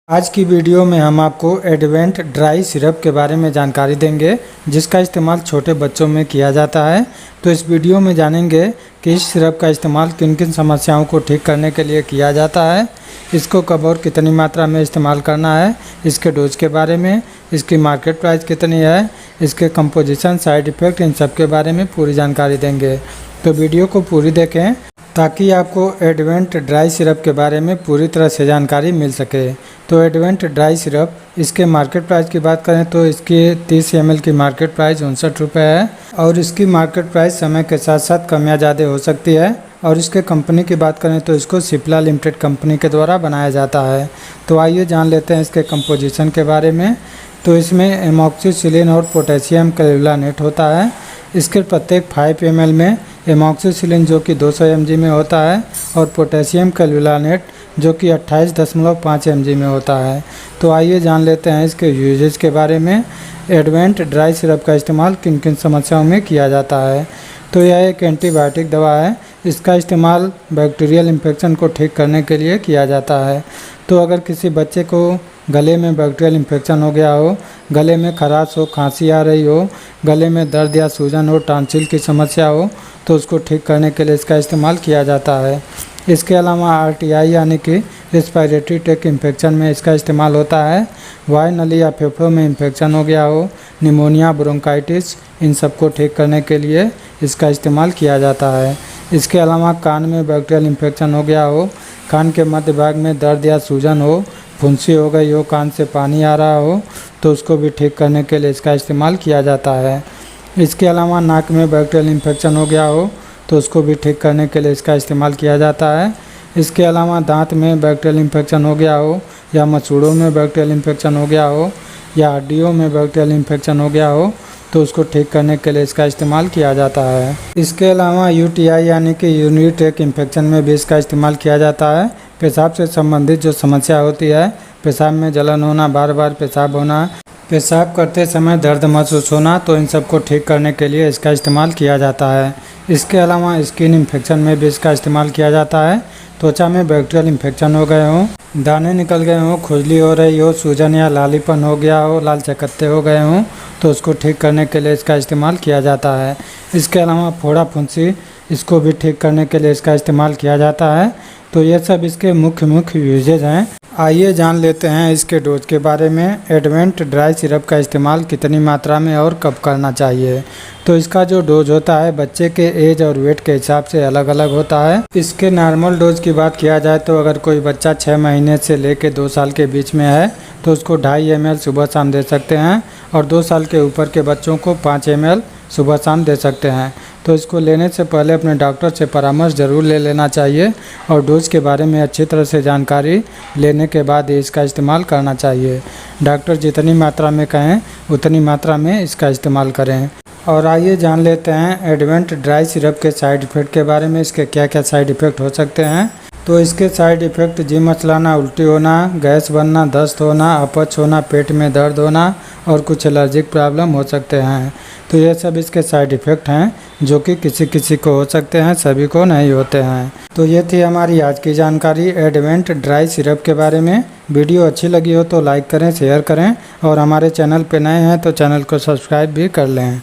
आज की वीडियो में हम आपको एडवेंट ड्राई सिरप के बारे में जानकारी देंगे जिसका इस्तेमाल छोटे बच्चों में किया जाता है। तो इस वीडियो में जानेंगे कि इस सिरप का इस्तेमाल किन किन समस्याओं को ठीक करने के लिए किया जाता है, इसको कब और कितनी मात्रा में इस्तेमाल करना है, इसके डोज के बारे में, इसकी मार्केट प्राइस कितनी है, इसके कंपोजिशन, साइड इफ़ेक्ट, इन सब के बारे में पूरी जानकारी देंगे। तो वीडियो को पूरी देखें ताकि आपको एडवेंट ड्राई सिरप के बारे में पूरी तरह से जानकारी मिल सके। तो एडवेंट ड्राई सिरप, इसके मार्केट प्राइस की बात करें तो इसकी 30 ml की मार्केट प्राइस 59 रुपये है और इसकी मार्केट प्राइस समय के साथ साथ कम या ज़्यादा हो सकती है। और इसके कंपनी की बात करें तो इसको सिप्ला लिमिटेड कंपनी के द्वारा बनाया जाता है। तो आइए जान लेते हैं इसके कंपोजिशन के बारे में। तो इसमें एमॉक्सिसिलिन और पोटेशियम कैल्युलानेट होता है। इसके प्रत्येक 5 ml में एमॉक्सिसिलिन जो कि 200 mg में होता है और पोटेशियम कैल्युलानेट जो कि 28.5 mg में होता है। तो आइए जान लेते हैं इसके यूजेज के बारे में। एडवेंट ड्राई सिरप का इस्तेमाल किन किन समस्याओं में किया जाता है। तो यह एक एंटीबायोटिक दवा है। इसका इस्तेमाल बैक्टीरियल इन्फेक्शन को ठीक करने के लिए किया जाता है। तो अगर किसी बच्चे को गले में बैक्टीरियल इन्फेक्शन हो गया हो, गले में खराश हो, खांसी आ रही हो, गले में दर्द या सूजन हो, टॉन्सिल की समस्या हो, तो उसको ठीक करने के लिए इसका इस्तेमाल किया जाता है। इसके अलावा RTI यानी कि रेस्पिरेटरी ट्रैक्ट इन्फेक्शन में इसका इस्तेमाल होता है। वायु नली या फेफड़ों में इन्फेक्शन हो गया हो, निमोनिया, ब्रोंकाइटिस, इन सब को ठीक करने के लिए इसका इस्तेमाल किया जाता है। इसके अलावा कान में बैक्टीरियल इन्फेक्शन हो गया हो, कान के मध्य भाग में दर्द या सूजन हो, फुंसी हो गई हो, कान से पानी आ रहा हो, तो उसको भी ठीक करने के लिए इसका इस्तेमाल किया जाता है। इसके अलावा नाक में बैक्टीरियल इन्फेक्शन हो गया हो तो उसको भी ठीक करने के लिए इसका इस्तेमाल किया जाता है। इसके अलावा दांत में बैक्टीरियल इन्फेक्शन हो गया हो या मसूड़ों में बैक्टीरियल इन्फेक्शन हो गया हो या हड्डियों में बैक्टीरियल इन्फेक्शन हो गया हो तो उसको ठीक करने के लिए इसका इस्तेमाल किया जाता है। इसके अलावा UTI यानी कि यूरिनरी ट्रैक्ट इन्फेक्शन में भी इसका इस्तेमाल किया जाता है। पेशाब से संबंधित जो समस्या होती है, पेशाब में जलन होना, बार बार पेशाब होना, पेशाब करते समय दर्द महसूस होना, तो इन सब को ठीक करने के लिए इसका इस्तेमाल किया जाता है। इसके अलावा स्किन इन्फेक्शन में भी इसका इस्तेमाल किया जाता है। त्वचा में बैक्टीरियल इन्फेक्शन हो गए हों, दाने निकल गए हों, खुजली हो रही हो, सूजन या लालीपन हो गया हो, लाल चकत्ते हो गए हों, तो उसको ठीक करने के लिए इसका इस्तेमाल किया जाता है। इसके अलावा फोड़ा फुंसी, इसको भी ठीक करने के लिए इसका इस्तेमाल किया जाता है। तो ये सब इसके मुख्य यूजेज हैं। आइए जान लेते हैं इसके डोज के बारे में। एडवेंट ड्राई सिरप का इस्तेमाल कितनी मात्रा में और कब करना चाहिए। तो इसका जो डोज होता है बच्चे के एज और वेट के हिसाब से अलग अलग होता है। इसके नॉर्मल डोज की बात किया जाए तो अगर कोई बच्चा 6 महीने से लेकर 2 साल के बीच में है तो उसको 2.5 ml सुबह शाम दे सकते हैं और 2 साल के ऊपर के बच्चों को 5 ml सुबह शाम दे सकते हैं। तो इसको लेने से पहले अपने डॉक्टर से परामर्श ज़रूर ले लेना चाहिए और डोज के बारे में अच्छी तरह से जानकारी लेने के बाद ही इसका इस्तेमाल करना चाहिए। डॉक्टर जितनी मात्रा में कहें उतनी मात्रा में इसका इस्तेमाल करें। और आइए जान लेते हैं एडवेंट ड्राई सिरप के साइड इफ़ेक्ट के बारे में। इसके क्या क्या साइड इफ़ेक्ट हो सकते हैं। तो इसके साइड इफ़ेक्ट जी मचलाना, उल्टी होना, गैस बनना, दस्त होना, अपच होना, पेट में दर्द होना और कुछ एलर्जिक प्रॉब्लम हो सकते हैं। तो ये सब इसके साइड इफ़ेक्ट हैं जो कि किसी किसी को हो सकते हैं, सभी को नहीं होते हैं। तो ये थी हमारी आज की जानकारी एडवेंट ड्राई सिरप के बारे में। वीडियो अच्छी लगी हो तो लाइक करें, शेयर करें और हमारे चैनल पे नए हैं तो चैनल को सब्सक्राइब भी कर लें।